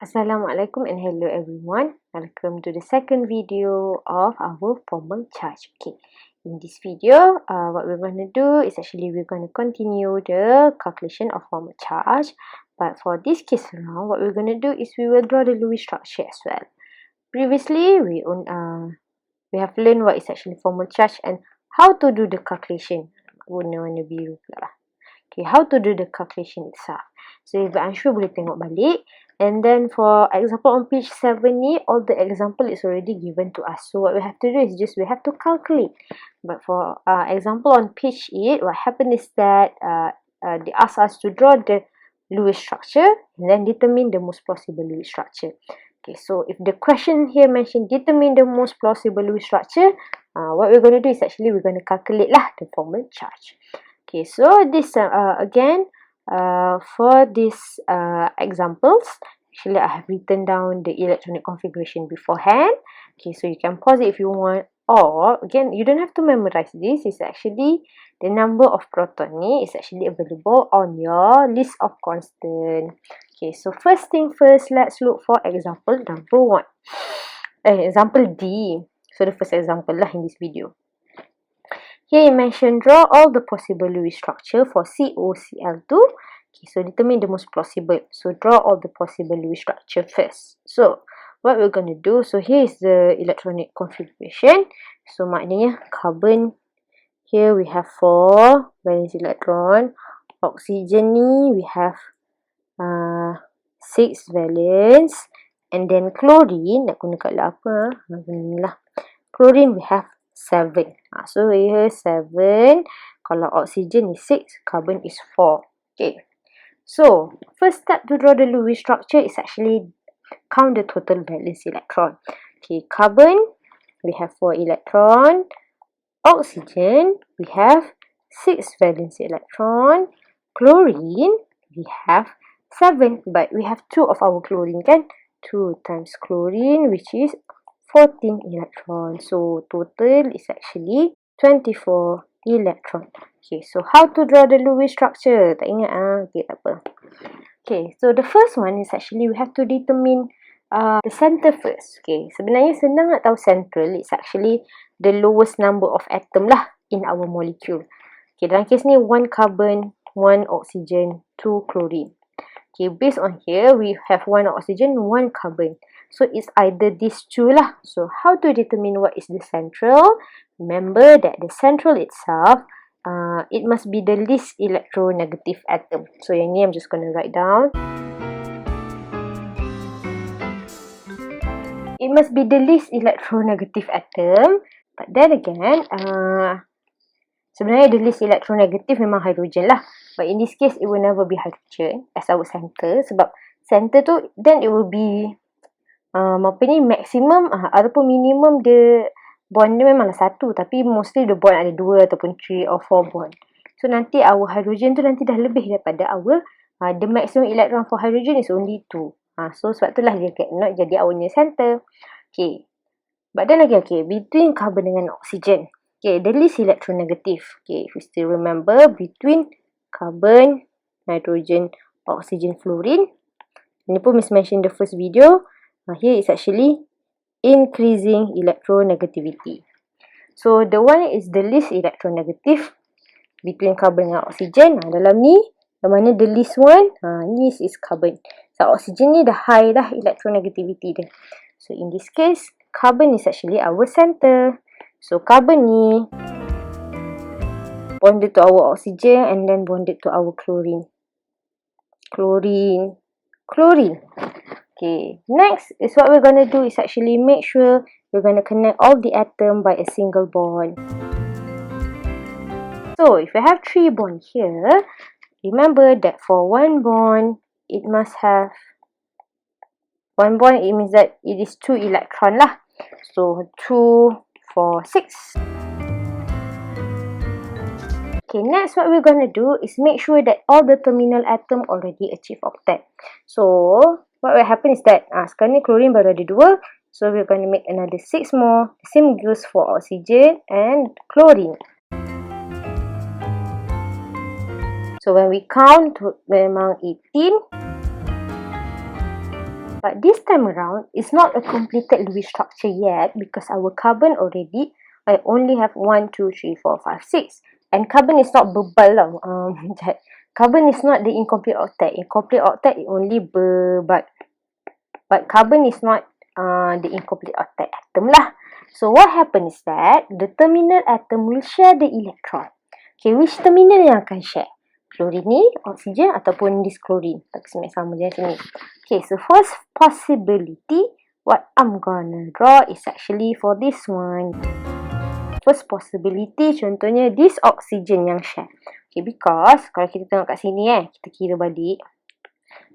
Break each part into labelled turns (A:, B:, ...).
A: Assalamualaikum and hello everyone. Welcome to the second video of our formal charge. Okay, in this video, what we're going to do is actually we're going to continue the calculation of formal charge. But for this case now, what we're going to do is we will draw the Lewis structure as well. Previously, we have learned what is actually formal charge and how to do the calculation. Warna biru pula lah. Okay, how to do the calculation itself. So if you're unsure, boleh tengok balik. And then for example on page 7 ni, all the example is already given to us. So what we have to do is just we have to calculate. But for example on page 8, what happened is that they ask us to draw the Lewis structure and then determine the most plausible Lewis structure. Okay, so if the question here mentioned determine the most plausible Lewis structure, what we're going to do is actually we're going to calculate lah the formal charge. Okay, so this again, for these examples, actually I have written down the electronic configuration beforehand. Okay, so you can pause it if you want, or again, you don't have to memorize this. It's actually the number of proton ni is actually available on your list of constant. Okay, so first thing first, let's look for example number 1. Example D. So the first example lah in this video. Here you mentioned draw all the possible Lewis structure for COCl₂. Okay, so determine the most plausible. So draw all the possible Lewis structure first. So what we're going to do, so here is the electronic configuration. So maknanya carbon, here we have 4 valence electron. Oxygen ni we have 6 valence. And then chlorine, nak guna kat apa? Inilah. Chlorine we have 7. So here 7. Kalau oxygen is 6, carbon is 4. Okay. So first step to draw the Lewis structure is actually count the total valence electron. Okay, carbon we have 4 electron. Oxygen we have 6 valence electron. Chlorine we have 7, but we have 2 of our chlorine kan. 2 times chlorine which is 14 electrons. So total is actually 24 electron. Okay, so how to draw the Lewis structure? Tak ingat okay, tak apa. Okay, so the first one is actually we have to determine the center first. Okay, sebenarnya senang nak tahu central. It's actually the lowest number of atom lah in our molecule. Okay, dalam kes ni 1 carbon, 1 oxygen, 2 chlorine. Okay, based on here, we have 1 oxygen, 1 carbon. So, it's either these two lah. So, how to determine what is the central? Remember that the central itself, it must be the least electronegative atom. So, yang ni I'm just going to write down. It must be the least electronegative atom. But then again, sebenarnya the least electronegative memang hydrogen lah. But in this case, it will never be hydrogen as our center. Sebab center tu, then it will be maximum ataupun minimum dia bond dia memanglah 1, tapi mostly the bond ada 2 ataupun 3 or 4 bond. So nanti our hydrogen tu nanti dah lebih daripada our the maximum electron for hydrogen is only 2. So sebab itulah dia cannot jadi our center. Okay. But then again, okay, between carbon dengan oxygen. Okay, the least electronegative. Okay, if you still remember, between carbon, nitrogen, oxygen, fluorine. Ini pun Miss mentioned the first video. Here is actually increasing electronegativity. So the one is the least electronegative between carbon and oxygen. Dalam ni, yang mana the least one, ni is carbon. So oxygen ni dah high dah electronegativity dia. So in this case, carbon is actually our center. So carbon ni bonded to our oxygen and then bonded to our chlorine. Chlorine. Okay, next is what we're going to do is actually make sure we're going to connect all the atom by a single bond. So, if we have 3 bonds here, remember that for 1 bond, it must have 1 bond, it means that it is 2 electron lah. So, 2, 4, 6. Okay, next what we're going to do is make sure that all the terminal atom already achieve octet. So, what will happen is that sekarang ni chlorine baru ada 2. So, we're going to make another 6 more. The same goes for oxygen and chlorine. So, when we count, memang 18. But this time around, it's not a completed Lewis structure yet because our carbon already, I only have 1, 2, 3, 4, 5, 6. And carbon is not bebal lah. Carbon is not the incomplete octet. Incomplete octet is only but carbon is not the incomplete octet atom lah. So what happens is that the terminal atom will share the electron. Okay, which terminal yang akan share? Klorin ni, oksigen ataupun this klorin. Tak sama je sini. Okay, so first possibility, what I'm gonna draw is actually for this one. First possibility, contohnya this oksigen yang share. Okay, because kalau kita tengok kat sini kita kira balik.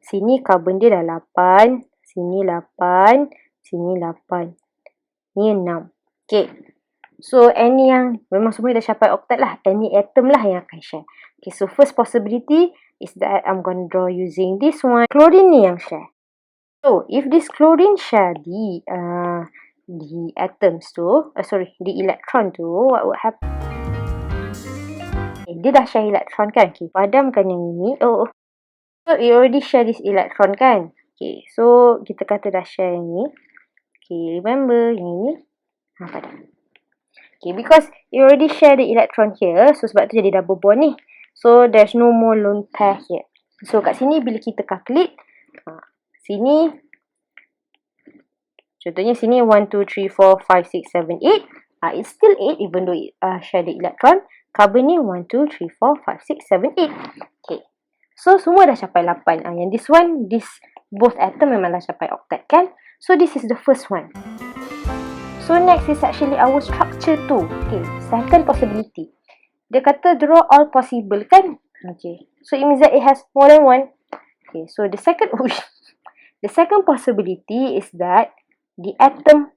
A: Sini carbon dia dah 8, sini 8, sini 8. Ni 6. Okay. So, any yang memang semua dah capai octet lah. Any atom lah yang akan share. Okay, so first possibility is that I'm going to draw using this one. Chlorine ni yang share. So, if this chlorine share the atoms tu, the electron tu, what would happen? Okay, dia dah share electron kan? Okay, padamkan yang ini. So, it already share this electron kan? Okay, so kita kata dah share yang ni. Okay, remember yang ini. Padam. Okay, because you already share the electron here, so sebab tu jadi double bond ni. So, there's no more lone pair here. So, kat sini bila kita calculate, sini, contohnya sini 1, 2, 3, 4, 5, 6, 7, 8. It's still 8 even though it share the electron. Carbon ni 1, 2, 3, 4, 5, 6, 7, 8. Okay. So, semua dah capai 8. Yang this one, both atom memang dah capai octet kan? So, this is the first one. So, next is actually our structure 2. Okay, second possibility. Dia kata draw all possible kan? Okay, so it means that it has more than one. Okay, so the second possibility is that the atom,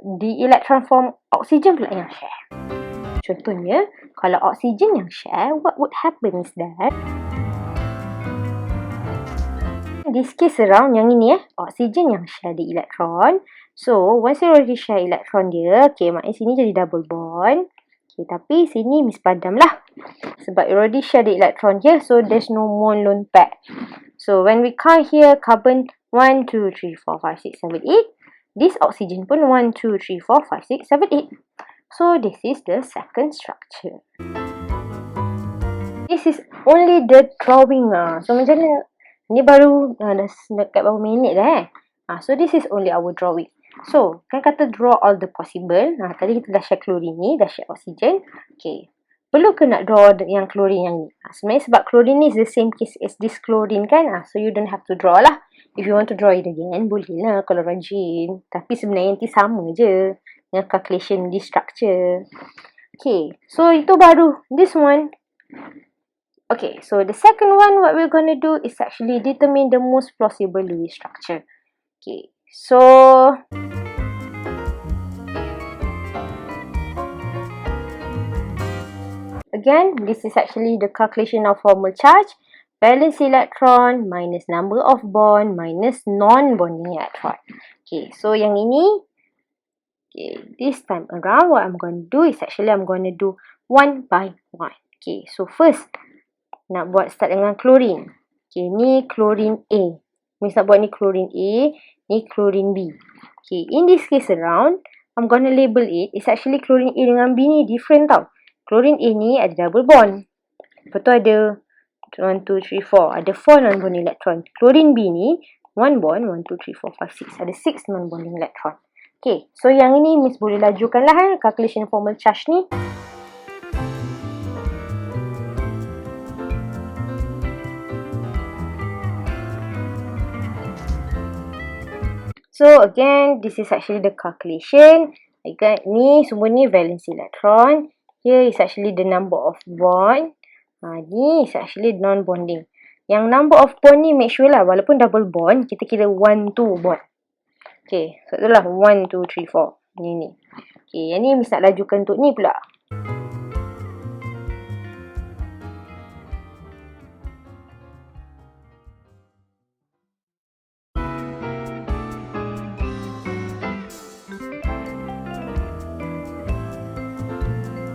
A: the electron form oxygen pula yang share. Contohnya, kalau oxygen yang share, what would happen is that this case around yang ini oxygen yang share the electron. So, once you already share electron dia, okay, maknanya sini jadi double bond. Okay, tapi sini miss padam lah. Sebab you already share the electron here, so there's no more lone pair. So, when we count here, carbon 1, 2, 3, 4, 5, 6, 7, 8. This oxygen pun 1, 2, 3, 4, 5, 6, 7, 8. So, this is the second structure. This is only the drawing lah. So, macam mana? Ni baru dah dekat berapa minit dah so, this is only our drawing. So, kan kata draw all the possible. Tadi kita dah share chlorine ni, dah share oksigen. Okay. Perlu ke nak draw yang chlorine yang ni? Sebenarnya sebab chlorine ni is the same case as this chlorine kan? So, you don't have to draw lah. If you want to draw it again, boleh lah kalau rajin. Tapi sebenarnya nanti sama je dengan calculation this structure. Okay. So, itu baru. This one. Okay. So, the second one, what we're going to do is actually determine the most plausible Lewis structure. Okay. So, again, this is actually the calculation of formal charge. Valence electron minus number of bond minus non-bonding electron. Okay, so yang ini, okay, this time around, what I'm going to do is actually I'm going to do one by one. Okay, so first, nak buat start dengan chlorine. Okay, ni chlorine A. Means nak buat ni chlorine A, ni chlorine B. Okay, in this case around, I'm gonna label it. It's actually chlorine A dengan B ni different tau. Chlorine A ni ada double bond. Lepas tu ada 1, 2, 3, 4. Ada 4 non-bonding electron. Chlorine B ni 1 bond, 1, 2, 3, 4, 5, 6. Ada 6 non-bonding electron. Okay, so yang ini Miss boleh lajukan lah calculation formal charge ni. So again, this is actually the calculation. Again, ni semua ni valence electron. Here is actually the number of bond. Ni is actually non-bonding. Yang number of bond ni make sure lah walaupun double bond, kita kira 1, 2 bond. Okay, so itulah 1, 2, 3, 4. Ni. Okay, yang ni Miss nak lajukan untuk ni pula.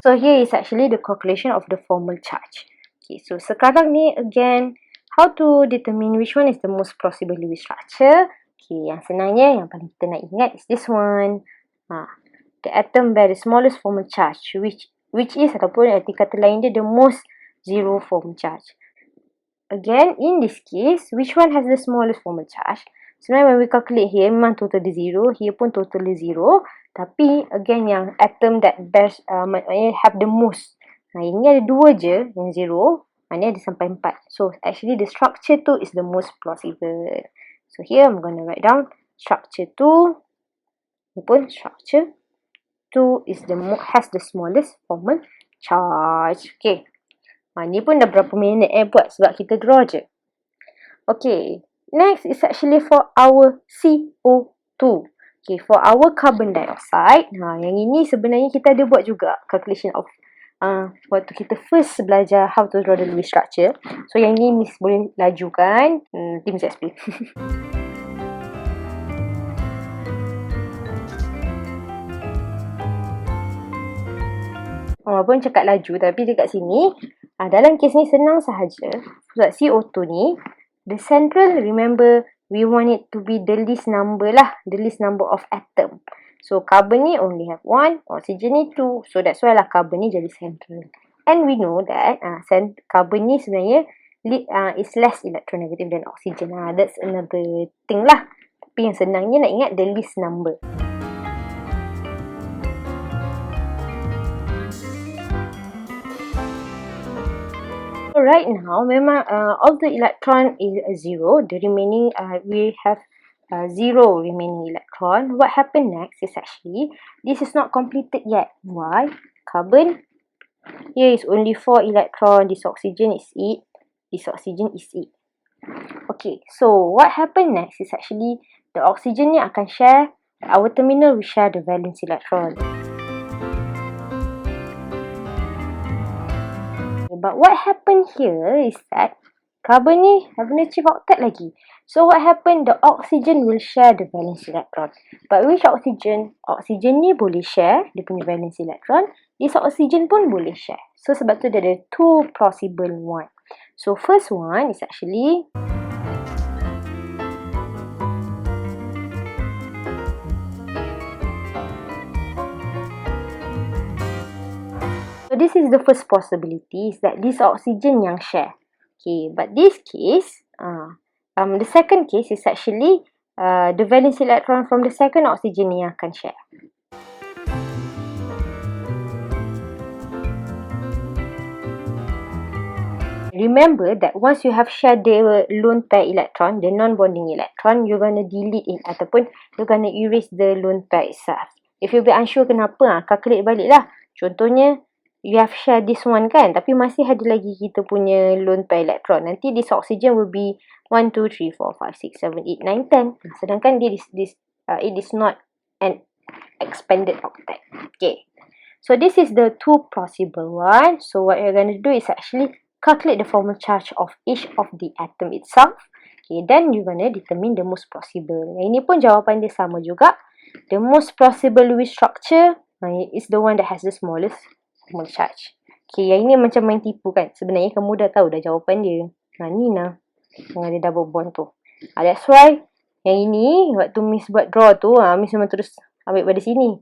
A: So here is actually the calculation of the formal charge. Okay, so sekarang ni again, how to determine which one is the most plausible Lewis structure? Okay, yang senangnya, yang paling kita nak ingat is this one. The atom bear the smallest formal charge, which is, ataupun arti kata lain dia, the most zero form charge. Again, in this case, which one has the smallest formal charge? Sebenarnya when we calculate here, memang total dia zero, here pun total dia zero. Tapi, again, yang atom that bears, have the most. Ini ada dua je, yang zero. Ni ada sampai 4. So, actually the structure 2 is the most plausible. So, here I'm going to write down structure 2. Ataupun structure 2 is has the smallest formal charge. Okay. Ni pun dah berapa minit buat sebab kita draw je. Okay. Next is actually for our COCl₂. Okay, for our carbon dioxide. Yang ini sebenarnya kita ada buat juga calculation of waktu kita first belajar how to draw the Lewis structure. So yang ni Miss boleh lajukan. Nanti Miss explain. Walaupun cakap laju, tapi dekat sini dalam kes ni senang sahaja. Sebab CO2 ni, the central, remember we want it to be the least number lah, the least number of atom. So, carbon ni only have 1, oxygen ni 2. So, that's why lah carbon ni jadi central. And we know that carbon ni sebenarnya is less electronegative than oxygen. That's another thing lah. Tapi yang senangnya nak ingat the least number. So, right now, memang all the electron is 0. The remaining, we have 0 remaining electron. What happened next is actually, this is not completed yet. Why? Carbon, here is only 4 electron. This oxygen is 8. This oxygen is 8. Okay, so what happened next is actually, the oxygen ni akan share, our terminal will share the valence electron. But what happened here is that carbon ni haven't achieved octet lagi. So what happened? The oxygen will share the valence electron. But which oxygen? Oxygen ni boleh share dia punya valence electron. This oxygen pun boleh share. So sebab tu dia ada 2 plausible one. So first one is actually so this is the first possibility, is that this oxygen yang share. Okay, but this case, the second case is actually the valence electron from the second oxygen yang akan share. Remember that once you have shared the lone pair electron, the non-bonding electron, you're going to delete it ataupun you're going to erase the lone pair itself. If you be unsure kenapa, calculate balik lah. Contohnya, you have shared this one kan, tapi masih ada lagi kita punya lone pair electron. Nanti this oxygen will be 1, 2, 3, 4, 5, 6, 7, 8, 9, 10. Sedangkan it is not an expanded octet. Okay. So this is the 2 plausible one. So what you're going to do is actually calculate the formal charge of each of the atom itself. Okay, then you're going to determine the most plausible. Yang ini pun jawapan dia sama juga. The most plausible Lewis structure is the one that has the smallest formal charge. Okay, yang ini macam main tipu kan. Sebenarnya kamu dah tahu dah jawapan dia. Ni nah. Yang ada double bond tu. That's why yang ini waktu Miss buat draw tu, Miss memang terus ambil pada sini.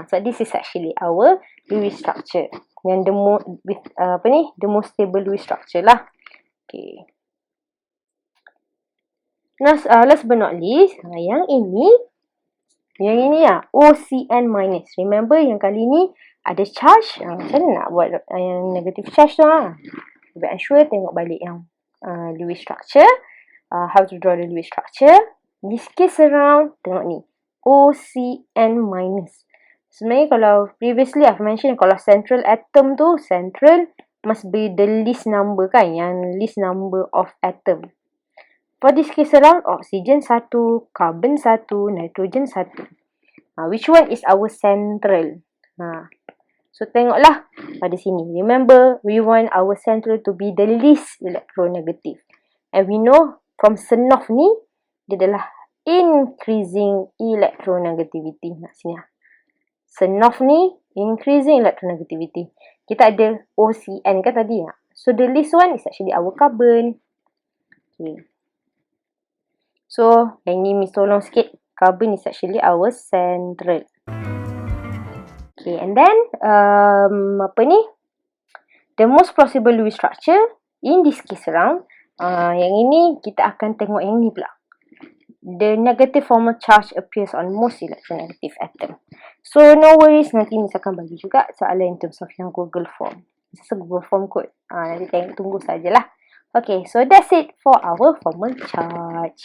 A: So this is actually our Lewis structure. Yang the most stable Lewis structure lah. Okay. Now, last but not least, yang ini OCN minus. Remember yang kali ni ada charge. Macam mana nak buat yang negative charge tu? Be unsure, tengok balik yang Lewis structure. How to draw the Lewis structure. This case around, tengok ni. OCN minus. Sebenarnya kalau previously I've mentioned, kalau central atom tu, central must be the least number kan. Yang least number of atom. For this case around, oxygen 1, carbon 1, nitrogen 1. Which one is our central? So, tengoklah pada sini. Remember, we want our central to be the least electronegative. And we know from Senoff ni, dia adalah increasing electronegativity. Sini Senoff ni, increasing electronegativity. Kita ada OCN kan tadi. So, the least one is actually our carbon. Okay. So, yang ni Miss tolong sikit. Carbon is actually our central. Okay, and then, the most plausible Lewis structure, in this case around, yang ini kita akan tengok yang ni pula. The negative formal charge appears on most electronegative atom. So, no worries, nanti Miss akan bagi juga soalan in terms of yang Google Form. It's a Google Form kot. Nanti tunggu sajalah. Okay, so that's it for our formal charge.